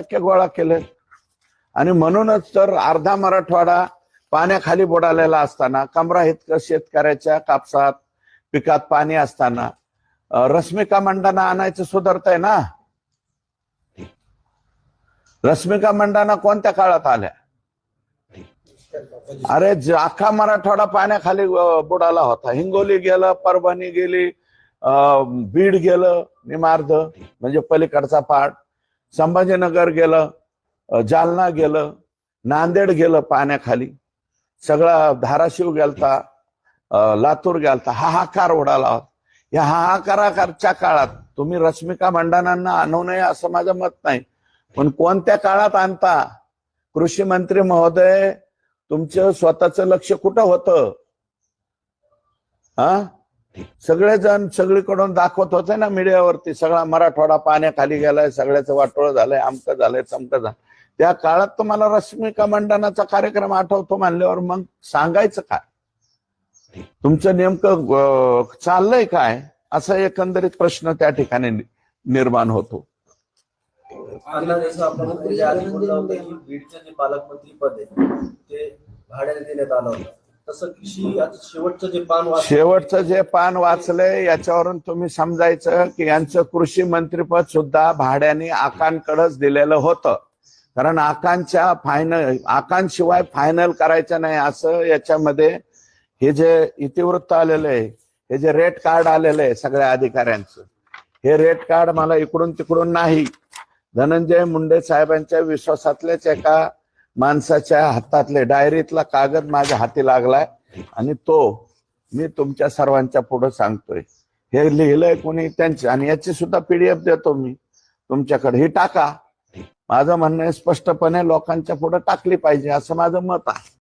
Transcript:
टक्के गोळा केले. आणि म्हणूनच तर अर्धा मराठवाडा पाण्याखाली बुडालेला असताना, कमरा इतकं शेतकऱ्याच्या कापसात पिकात पाणी असताना रश्मिका मंडाना आणायचं सुधारतंय ना. रश्मिका मंडाना कोणत्या काळात आल्या? अरे अख्खा मराठवाडा पाण्याखाली बुडाला होता. हिंगोली गेलं, परभणी गेली, बीड गेलं निमार्ध म्हणजे पलीकडचा पाठ, संभाजीनगर गेलं, जालना गेलं, नांदेड गेलं पाण्याखाली, सगळा धाराशिव गेलता, लातूर गेलता. हाहाकार उडाला. या हाहाकाराच्या काळात तुम्ही रश्मिका मंडानांना आणू नये असं माझं मत नाही, पण कोणत्या काळात आणता? कृषी मंत्री महोदय, तुमचं स्वतःचं लक्ष कुठं होतं? सगळेजण सगळीकडून दाखवत होते ना मीडियावरती, सगळा मराठवाडा पाण्याखाली गेलाय, सगळ्याचं वाटोळ झालंय, अमकं झालंय, चमकं झालं. त्या काळात तुम्हाला रश्मिका मंडानाचा कार्यक्रम आठवतो म्हणल्यावर मग सांगायचं काय? तुमचं नेमकं चाललंय काय, असा एकंदरीत प्रश्न त्या ठिकाणी निर्माण होतो. जसं आपण बीडचं जे पालकमंत्री पद आहे ते भाड्याने देण्यात आलं होतं, तसं शेवटचं जे पान वाचलंय याच्यावरून तुम्ही समजायचं की यांचं कृषी मंत्रीपद सुद्धा भाड्याने आकांकडेच दिलेलं होतं. कारण आकांशिवाय फायनल करायचं नाही असं याच्यामध्ये हे जे इतिवृत्त आलेलं आहे, हे जे रेट कार्ड आलेलं आहे सगळ्या अधिकाऱ्यांचं, हे रेट कार्ड मला इकडून तिकडून नाही, धनंजय मुंडे साहेबांच्या विश्वासातलेच एका माणसाच्या हातातले डायरीतला कागद माझ्या हाती लागलाय आणि तो मी तुमच्या सर्वांच्या पुढे सांगतोय. हे लिहिलंय कोणी त्यांचे, आणि याची सुद्धा PDF देतो मी तुमच्याकडे. ही टाका. माझं म्हणणं स्पष्टपणे लोकांच्या पुढे टाकली पाहिजे असं माझं मत आहे.